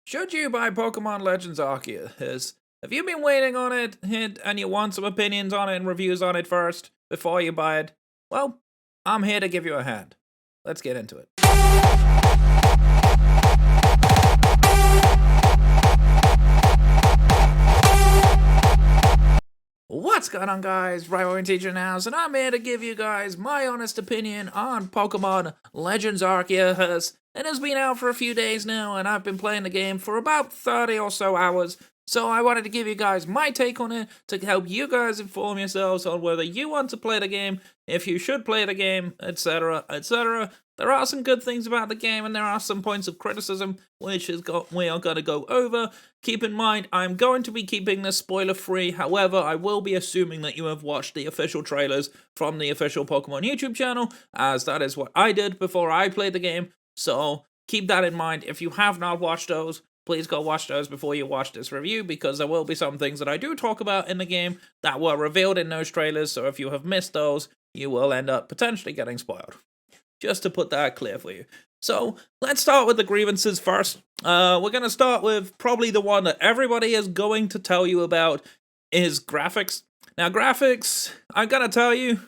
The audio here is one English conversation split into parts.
Should you buy Pokemon Legends Arceus? Have you been waiting on it, and you want some opinions on it and reviews on it first before you buy it? Well, I'm here to give you a hand. Let's get into it. What's going on, guys? Rivalry Teacher Now, and I'm here to give you guys my honest opinion on Pokemon Legends Arceus. It has been out for a few days now, and I've been playing the game for about 30 or so hours. So I wanted to give you guys my take on it to help you guys inform yourselves on whether you want to play the game, if you should play the game, etc., etc. There are some good things about the game, and there are some points of criticism which we are going to go over. Keep in mind, I'm going to be keeping this spoiler-free. However, I will be assuming that you have watched the official trailers from the official Pokemon YouTube channel, as that is what I did before I played the game. So keep that in mind. If you have not watched those, please go watch those before you watch this review, because there will be some things that I do talk about in the game that were revealed in those trailers, so if you have missed those, you will end up potentially getting spoiled. Just to put that clear for you. So, let's start with the grievances first. We're going to start with probably the one that everybody is going to tell you about is graphics. Now, graphics, I'm going to tell you,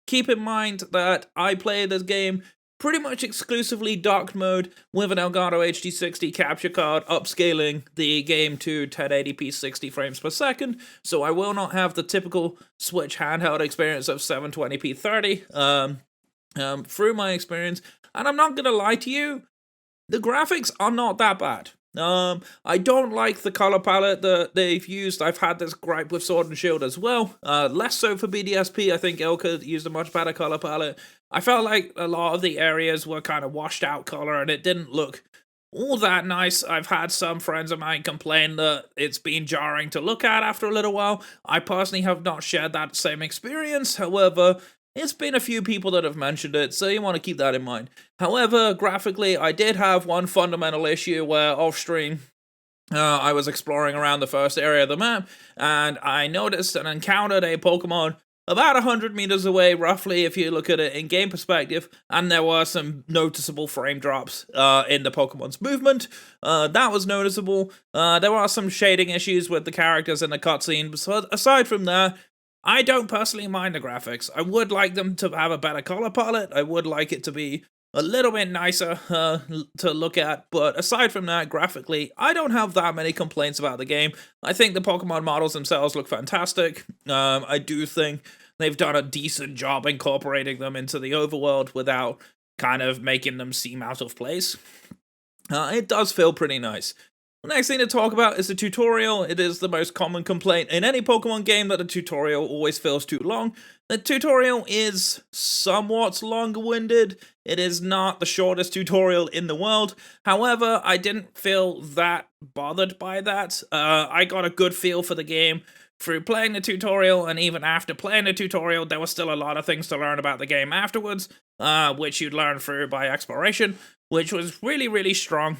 keep in mind that I play this game pretty much exclusively docked mode with an Elgato HD60 capture card, upscaling the game to 1080p 60 frames per second, so I will not have the typical Switch handheld experience of 720p 30 through my experience, and I'm not gonna lie to you, the graphics are not that bad. I don't like the color palette that they've used. I've had this gripe with Sword and Shield as well. Less so for BDSP. I think Ilka used a much better color palette. I felt like a lot of the areas were kind of washed out color, and it didn't look all that nice. I've had some friends of mine complain that it's been jarring to look at after a little while. I personally have not shared that same experience. However, it's been a few people that have mentioned it, so you want to keep that in mind. However, graphically, I did have one fundamental issue where off-stream, I was exploring around the first area of the map, and I noticed and encountered a Pokemon about 100 meters away, roughly, if you look at it in game perspective, and there were some noticeable frame drops in the Pokemon's movement. That was noticeable. There are some shading issues with the characters in the cutscene, but aside from that, I don't personally mind the graphics. I would like them to have a better color palette. I would like it to be a little bit nicer to look at, but aside from that, graphically, I don't have that many complaints about the game. I think the Pokemon models themselves look fantastic. I do think they've done a decent job incorporating them into the overworld without kind of making them seem out of place. It does feel pretty nice. The next thing to talk about is the tutorial. It is the most common complaint in any Pokemon game that the tutorial always feels too long. The tutorial is somewhat long-winded. It is not the shortest tutorial in the world. However, I didn't feel that bothered by that. I got a good feel for the game through playing the tutorial, and even after playing the tutorial, there was still a lot of things to learn about the game afterwards, which you'd learn through by exploration, which was really, really strong.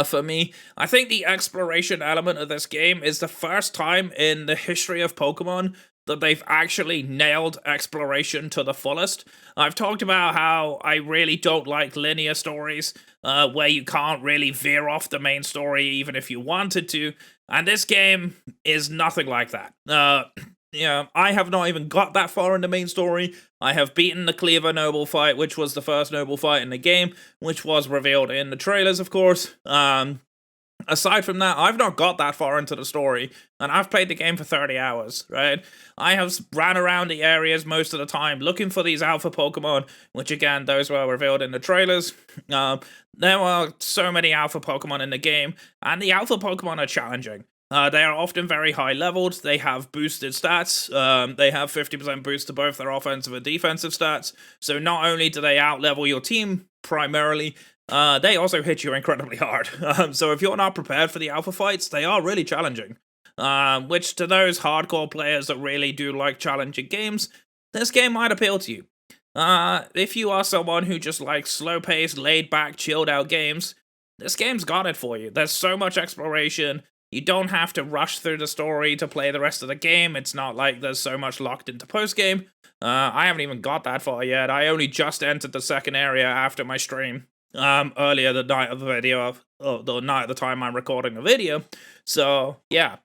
For me, I think the exploration element of this game is the first time in the history of Pokemon that they've actually nailed exploration to the fullest. I've talked about how I really don't like linear stories, where you can't really veer off the main story even if you wanted to, and this game is nothing like that. Yeah, I have not even got that far in the main story. I have beaten the Cleaver Noble fight, which was the first Noble fight in the game, which was revealed in the trailers, of course. Aside from that, I've not got that far into the story, and I've played the game for 30 hours, right? I have ran around the areas most of the time looking for these alpha Pokemon, which again, those were revealed in the trailers. There are so many alpha Pokemon in the game, and the alpha Pokemon are challenging. They are often very high leveled. They have boosted stats. They have 50% boost to both their offensive and defensive stats. So not only do they outlevel your team primarily, they also hit you incredibly hard. So if you're not prepared for the alpha fights, they are really challenging. Which to those hardcore players that really do like challenging games, this game might appeal to you. If you are someone who just likes slow-paced, laid-back, chilled-out games, this game's got it for you. There's so much exploration. You don't have to rush through the story to play the rest of the game. It's not like there's so much locked into post-game. I haven't even got that far yet. I only just entered the second area after my stream. earlier the night of the video, of the night of the time I'm recording the video. So yeah,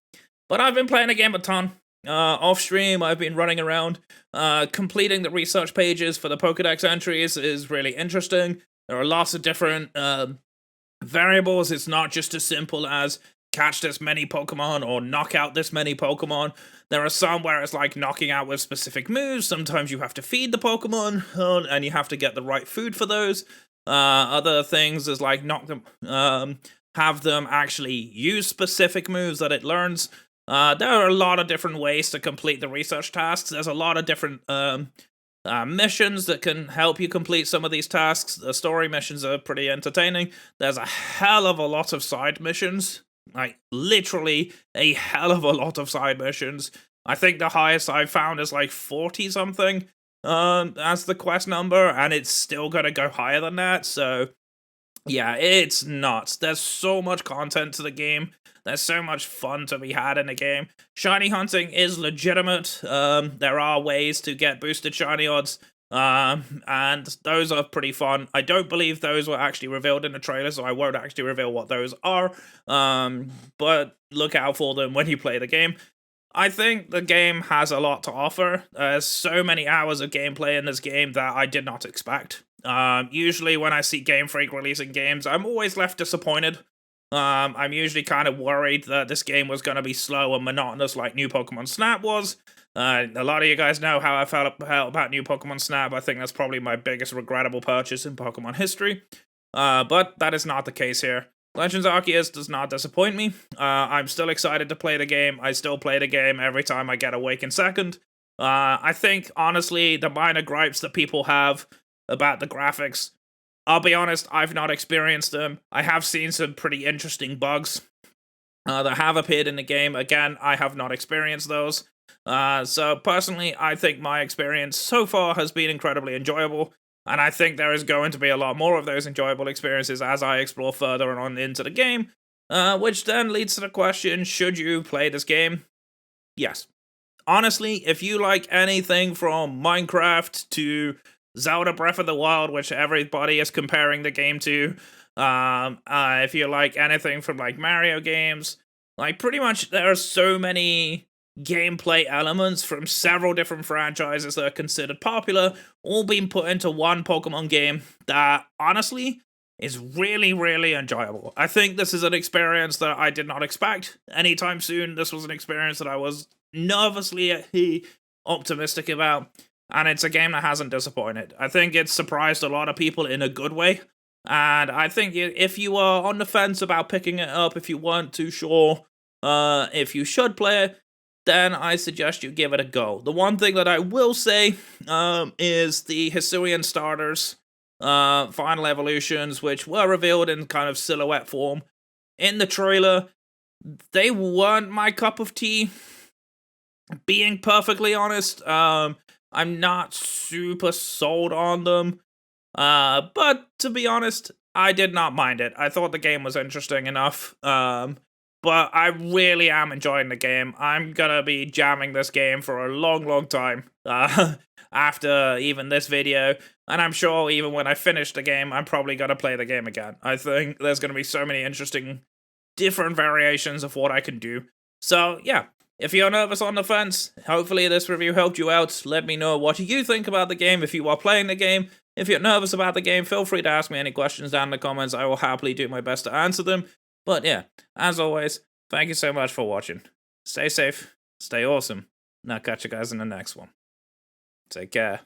but I've been playing the game a ton. Off stream, I've been running around, completing the research pages for the Pokedex entries is really interesting. There are lots of different variables. It's not just as simple as catch this many Pokemon or knock out this many Pokemon. There are some where it's like knocking out with specific moves. Sometimes you have to feed the Pokemon, and you have to get the right food for those. Other things is like knock them, have them actually use specific moves that it learns. There are a lot of different ways to complete the research tasks. There's a lot of different missions that can help you complete some of these tasks. The story missions are pretty entertaining. There's a hell of a lot of side missions. Like, literally a hell of a lot of side missions. I think the highest I've found is like 40 something as the quest number, and it's still gonna go higher than that, so yeah, it's nuts. There's so much content to the game. There's so much fun to be had in the game. Shiny hunting is legitimate. There are ways to get boosted shiny odds, and those are pretty fun. I don't believe those were actually revealed in the trailer, so I won't actually reveal what those are. But look out for them when you play the game. I think the game has a lot to offer. There's so many hours of gameplay in this game that I did not expect. Usually when I see Game Freak releasing games, I'm always left disappointed. I'm usually kind of worried that this game was going to be slow and monotonous like New Pokemon Snap was. A lot of you guys know how I felt about New Pokemon Snap. I think that's probably my biggest regrettable purchase in Pokemon history. But that is not the case here. Legends Arceus does not disappoint me. I'm still excited to play the game. I still play the game every time I get Awakened Second. I think, honestly, the minor gripes that people have about the graphics, I'll be honest, I've not experienced them. I have seen some pretty interesting bugs that have appeared in the game. Again, I have not experienced those. So personally, I think my experience so far has been incredibly enjoyable. And I think there is going to be a lot more of those enjoyable experiences as I explore further on into the game. Which then leads to the question, should you play this game? Yes. Honestly, if you like anything from Minecraft to Zelda Breath of the Wild, which everybody is comparing the game to, if you like anything from like Mario games, like pretty much there are so many gameplay elements from several different franchises that are considered popular, all being put into one Pokemon game that, honestly, is really, really enjoyable. I think this is an experience that I did not expect anytime soon. This was an experience that I was nervously optimistic about, and it's a game that hasn't disappointed. I think it's surprised a lot of people in a good way, and I think if you are on the fence about picking it up, if you weren't too sure if you should play it, then I suggest you give it a go. The one thing that I will say is the Hisuian starters, final evolutions, which were revealed in kind of silhouette form in the trailer, they weren't my cup of tea. Being perfectly honest, I'm not super sold on them. But to be honest, I did not mind it. I thought the game was interesting enough. But I really am enjoying the game. I'm gonna be jamming this game for a long, long time after even this video. And I'm sure even when I finish the game, I'm probably gonna play the game again. I think there's gonna be so many interesting, different variations of what I can do. So, yeah. If you're nervous on the fence, hopefully this review helped you out. Let me know what you think about the game if you are playing the game. If you're nervous about the game, feel free to ask me any questions down in the comments. I will happily do my best to answer them. But yeah, as always, thank you so much for watching. Stay safe, stay awesome, and I'll catch you guys in the next one. Take care.